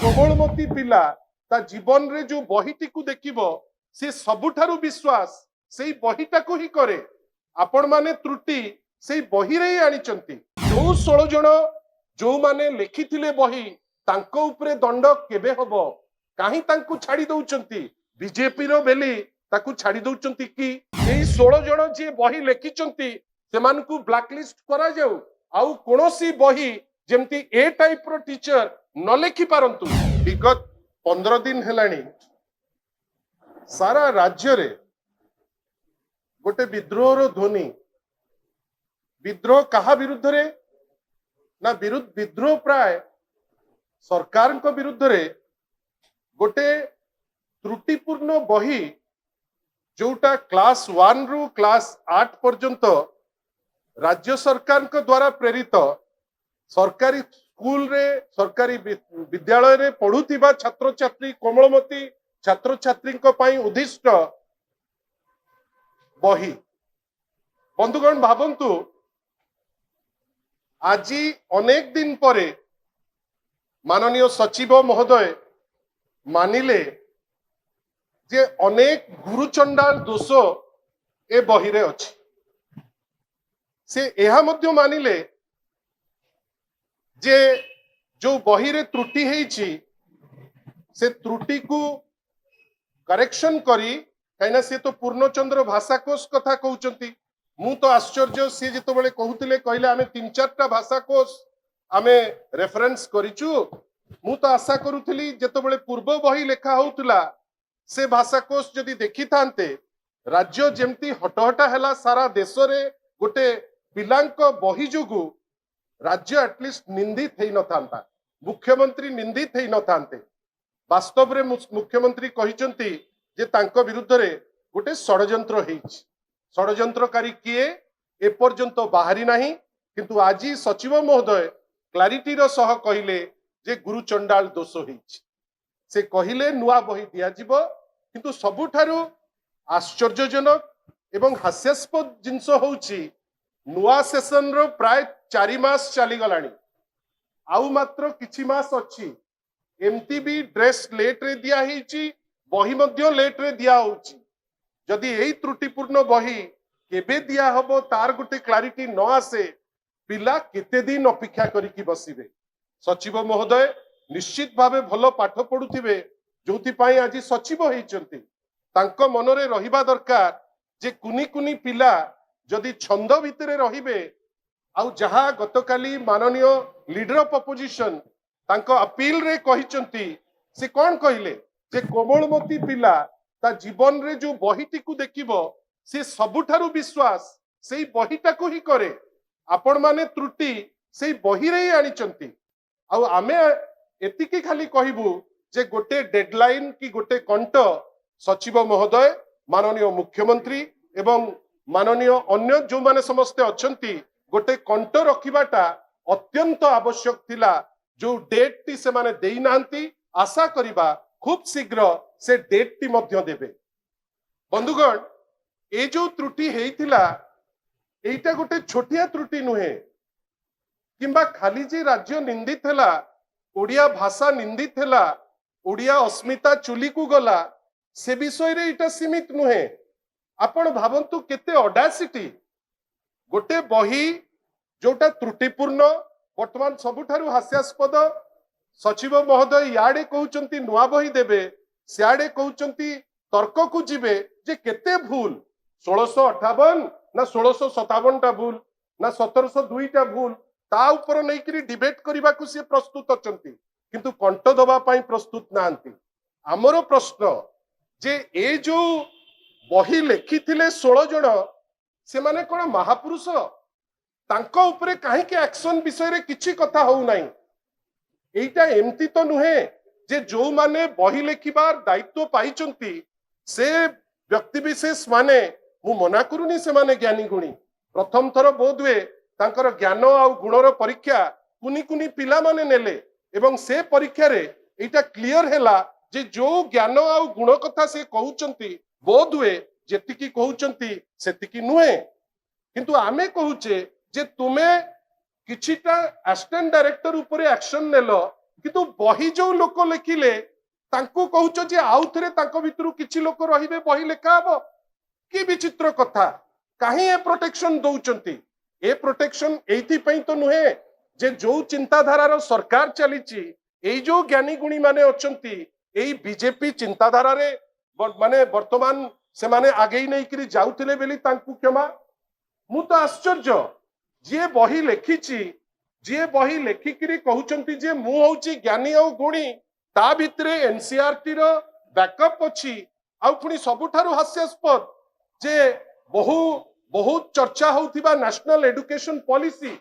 कोमलमती पिला ता जीवन रे जो बहीटी को देखिबो से सबुठारु विश्वास सेई बहीटा को ही करे आपण माने त्रुटि सेई बही रे आनिचंती जो 16 जण जो माने लिखिथिले बही तांको उपरे दंड केबे हबो काहे तांको छाडी दउचंती बीजेपी रो बेली ताकू छाडी दउचंती कि एई 16 जण जे बही लिखिचंती सेमानकू ब्लैकलिस्ट करा जाऊ आउ कोनोसी बही जेमती ए टाइप रो टीचर न लिखि पारंतु विगत 15 दिन हेलानी सारा राज्य रे गोटे विद्रोह रो ध्वनि विद्रोह कहा विरुद्ध रे ना विद्रोह प्राय सरकार को विरुद्ध रे गोटे त्रुटिपूर्ण बही जोटा क्लास 1 रु क्लास 8 पर्यंत राज्य सरकार को द्वारा प्रेरित सरकारी स्कूल रे सरकारी विद्यालय रे पढ़ुथिबा छात्र छात्री कोमलमती छात्र छात्री को पाई उद्दिष्ट बही बंधुगण भावंतु आज अनेक दिन परे माननीय सचिव महोदय मानिले जे अनेक गुरुचंडाल दोष ए बही रे अछि से एहा मध्य मानिले जे जो बही रे त्रुटि हेछि से त्रुटि को करेक्शन करी कहीं से तो पूर्णचंद्र भाषाकोश कथा कहउचंती मु तो आश्चर्य सी जिते बळे कहउतिले कहले आमे 3-4टा भाषाकोश आमे रेफरेंस करिचु मु तो आशा करूथली जेते बळे पूर्व बही लेखा होउतला से भाषाकोश जदि देखि थांते राज्य जेमती हटहटा हैला सारा देश रे गोटे पिलांक बही जोगु राज्य एटलिस्ट निंदित हेई न थांता मुख्यमंत्री निंदित हेई न थांते वास्तव रे मुख्यमंत्री कहिचंती जे तांको विरुद्ध रे गोटे षडयंत्र हेछि षडयंत्रकारी किए ए पर्यंत बाहरी नाही किंतु आज सचिव महोदय क्लारिटी रो सह कहिले जे गुरु चंडाल दोष हेछि से कहिले नुआ बही दिया जिवो किंतु सबुठारु आश्चर्यजनक एवं हास्यास्पद जिंस होछि नुआ सेशन रो प्राय 4 मास चली गलानी आउ मात्र किछि मास अछि एमती भी ड्रेस लेट रे दिया हेछि बही मध्य लेट रे दिया होछि जदि एई त्रुटिपूर्ण बही केबे दिया हबो तार गुटे क्लारिटी न आसे पिला केते दिन अपेक्षा करिकि बसिबे सचिव महोदय निश्चित भावे भलो पाठ पढुथिबे जोथि पाई आज सचिव हेइचंती तांको मनरे रहिबा दरकार जे कुनी कुनी पिला जदि छंद भितरे रहिबे आउ जहा गतकाली माननीय लीडर ऑफ अपोजिशन तांको अपील रे कहिचंती से कोन कहिले जे कोमलमती पिला ता जीवन रे जो बहीटी को देखिबो से सबुठारु विश्वास सेई बहीटा को ही करे आपण माने त्रुटि सेई बही रे आनिचंती आउ आमे एतिकी खाली कहिबु जे गोटे डेडलाइन की गोटे कंट सचिव महोदय माननीय मुख्यमंत्री एवं माननीय अन्य जो माने समस्त अछंती गोटे कंट रखिबाटा अत्यंत आवश्यक थिला जो डेट टी से माने देई नांती आशा करिबा खूब शीघ्र से डेट टी मध्य देबे बंधुगण ए जो त्रुटि हेइथिला एइटा गोटे छोटिया त्रुटि नुहे किंबा खाली जे राज्य निंदित हैला ओडिया भाषा निंदित हैला ओडिया अस्मिता चुली को गला से विषय रे इटा सीमित नुहे आपण भावंतु केते ऑडासिटी गोटे बही जोटा त्रुटिपूर्ण वर्तमान सबुठारु हास्यास्पद सचिव महोदय याडे कहउचंती नुआ बही देबे सियाडे कहउचंती तर्क को जिबे जे केते भूल 1658 ना 1657 टा भूल ना 1702 टा भूल ता ऊपर नै करी डिबेट करबा को से प्रस्तुत अचंती किंतु कंट दबा पई प्रस्तुत नांती हमरो प्रश्न जे ए जो बही लेखिथिले 16 जण से माने कोन महापुरुष तांको ऊपर काहे के एक्शन विषय रे किछि कथा हो नाही एइटा एमती तो नुहे जे जो माने बही लेखिबार दायित्व पाइचंती से व्यक्ति विशेष माने मु मना करूनी से माने ज्ञानी गुणी प्रथम थर बोधवे तांकर ज्ञान आ गुणर परीक्षा कुनी कुनी पिला माने नेले एवं से परीक्षा रे एइटा क्लियर हैला जे जो ज्ञान आ गुण कथा से कहउचंती बोधवे जेतिकी कहउचंती सेतिकी नुहे किंतु आमे कहउचे जे तुमे किछिटा असिस्टेंट डायरेक्टर ऊपर एक्शन नेलो किंतु बही जो लोक लिखिले तांको कहउछ जे आउ थरे तांको भितरु किछि लोक रहिबे बही लेखा हबो कि विचित्र कथा काहे ए प्रोटेक्शन दउचंती ए प्रोटेक्शन एथि पई तो नुहे जे जो चिंताधारार सरकार चलीची एई जो ज्ञानी गुणी माने अछंती एई बीजेपी चिंताधारा रे माने वर्तमान से माने आगे नहीं करी जाउथिले बेली तांकु क्षमा मु तो आश्चर्य जे बही लेखिची जे बही लेखिकरी कहउचंती जे मु होउची ज्ञानी और गुणी ता भितरे एनसीईआरटी रो बैकअप अछि आ पुनी सबुठारु हास्यास्पद जे बहु बहुत चर्चा होउथिबा नेशनल एजुकेशन पॉलिसी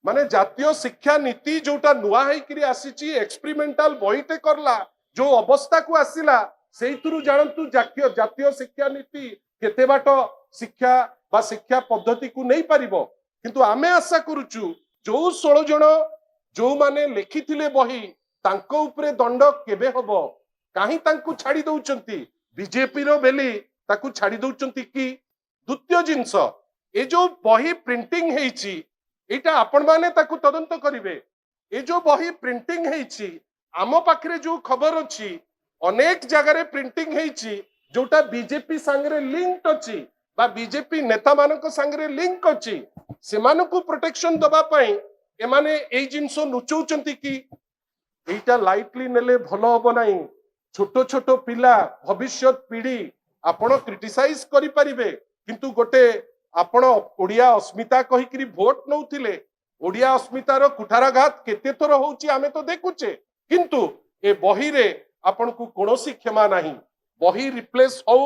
माने जातीय शिक्षा नीति जोटा नुआ हेकरी आसीची एक्सपेरिमेंटल बहीटे करला जो अवस्था को आसिला सेइथुरु जानतु जातीय शिक्षा नीति केते बाट शिक्षा बा शिक्षा पद्धति को नहीं पारिबो किंतु आमे आशा करूचु जो 16 जण जो माने लेखिथिले बही तांको उपरे दंड केबे हबो काहे तांको छाड़ी दउचंती बीजेपी रो बेली ताकू छाड़ी दउचंती कि द्वितीय जिंस ए जो बही प्रिंटिंग हेइची एटा आपण माने ताकू तदंत करिवे ए जो बही प्रिंटिंग हेइची आम पाखरे जो खबर अछि अनेक जगह रे प्रिंटिंग हेइची जोटा बीजेपी संगरे लिंक्ड अछि बा बीजेपी नेता मानक संगरे लिंक अछि सेमानकु प्रोटेक्शन दबा पई एमाने एई जिंस नुचौचंती कि एटा लाइटली नेले भलो हबो नाही छोटो छोटो पिला भविष्य पीढ़ी आपण क्रिटिसाइज करि परिबे किंतु गोटे आपण ओडिया अस्मिता कहि करी वोट नउथिले ओडिया अस्मितार कुठाराघात केते थर होउची आमे तो देखुचे किंतु ए बही रे आपण को कोनोसी क्षमा नाही बही रिप्लेस हो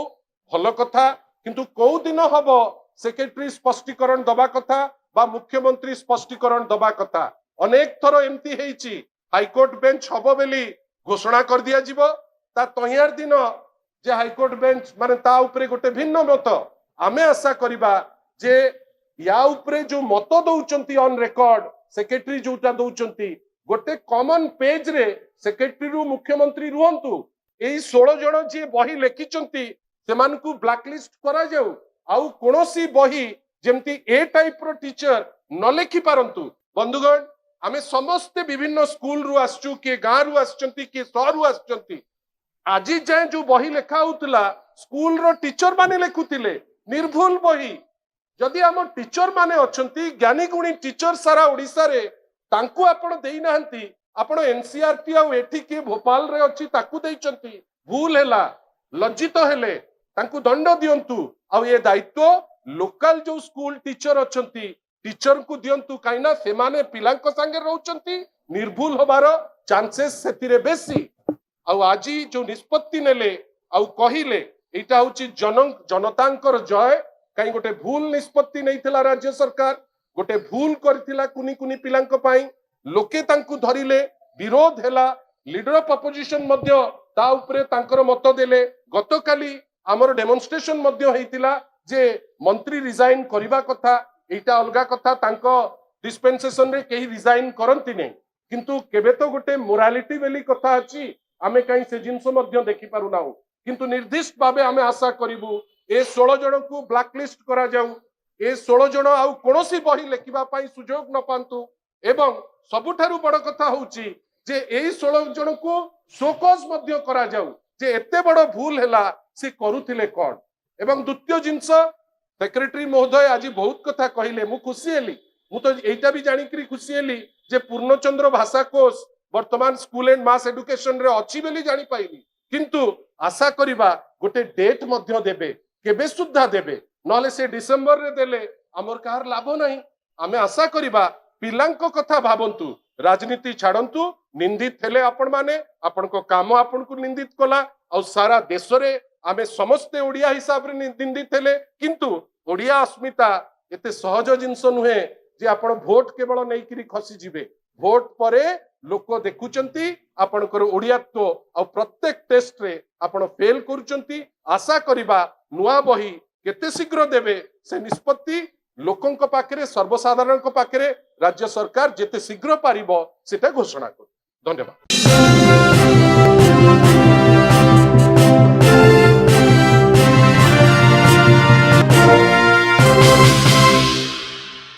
भल कथा किंतु को दिन हबो सेक्रेटरी स्पष्टीकरण दबा कथा बा मुख्यमंत्री स्पष्टीकरण दबा कथा अनेक थर एमती हेइची हाईकोर्ट बेंच हबो बेली घोषणा कर दिया जिवो ता तहियार दिन जे हाईकोर्ट बेंच माने ता उपरे गोटे भिन्न मत आमे आशा करिबा जे या उपरे जो मत दउचंती ऑन रिकॉर्ड सेक्रेटरी जोटा दउचंती गोटे कॉमन पेज रे सेक्रेटरी रु मुख्यमंत्री रुहंतु एई 16 जण जे बही लेखिचंती सेमानकु ब्लैकलिस्ट करा जाऊ आउ कोनोसी बही जेमती ए टाइप रो टीचर न लेखि पारंतु बंधुगण आमे समस्त विभिन्न स्कूल रु आसचु के गां रु आसचंती के शहर रु आसचंती आजी जाय जो बही लेखा होतला स्कूल रो टीचर माने लेखुतिले निर्भुल बही जदि आम टीचर माने अछंती ज्ञानी गुणी टीचर सारा ओडिसा रे तांकु आपण देई नाहंती आपण एनसीईआरटी आ एठी के भोपाल रे अछि ताकु देइचंती भूल हैला लज्जित हेले तांकु दंड दियंतु आ ये दायित्व लोकल जो स्कूल टीचर अछंती टीचर को दियंतु काइना से माने पिलांक संगे रहउचंती निर्भुल होबार चांसेस सेतिरे बेसी आ आजी जो निष्पत्ति नेले आ कहिले एटा होची जनतांकर जय कहीं गोटे भूल निष्पत्ति नहीं थिला राज्य सरकार गोटे भूल करथिला कुनी कुनी पिलांक पाई लोके तांकु धरिले विरोध हैला लीडर ऑफ अपोजिशन मध्य ता उपरे तांकर मत देले गतकाली हमर डेमोन्स्ट्रेशन मध्य हेतिला जे मंत्री रिजाइन करिबा कथा एटा अलगा कथा तांको डिस्पेंसेशन रे केही रिजाइन करंती नै किंतु केबे तो गोटे मोरालिटी बेली कथा अछि आमे कहीं से जिंस मध्य देखि पारु नाउ किंतु निर्दिष्ट भाबे आमे आशा करिबु ए 16 जण को ब्लैकलिस्ट करा जाऊ ए 16 जण आउ कोनोसी बही लेखिबा पई सुजोग न पांतु एवं सबुठारु बड़ कथा होउची जे एई 16 जण को शोकज मध्य करा जाऊ जे एते बड़ भूल हैला से करूथिले कोन एवं द्वितीय जिंस सेक्रेटरी महोदय आज बहुत कथा कहिले मु खुशी हेली मु तो एटा भी जानि करी खुशी हेली जे पूर्णचंद्र भाषा कोष वर्तमान स्कूल एंड मास एजुकेशन रे अछि बेली जानि पाइली किंतु आशा करिबा गोटे डेट मध्य देबे केबे सुद्धा देबे नले से डिसेंबर रे देले हमर कार लाभ नाही आमे आशा करिबा पिलांको कथा भाबंतु राजनीति छाड़ंतु निंदित हेले आपण माने आपण को काम आपण को निंदित कला और सारा देश रे आमे समस्त ओडिया हिसाब रे निंदित हेले किंतु ओडिया अस्मिता एते सहज जिंस नुहे जे आपण वोट केवल नै करी खसी जिवे वोट परे लोक देखुचंती आपणकर ओडियात्व और प्रत्येक टेस्ट रे आपण फेल करूचंती आशा करिबा नुआ बही केते शीघ्र देबे से निष्पत्ति लोकंक पाखरे सर्वसाधारणक पाखरे राज्य सरकार जेते शीघ्र पारिबो सेटा घोषणा कर धन्यवाद।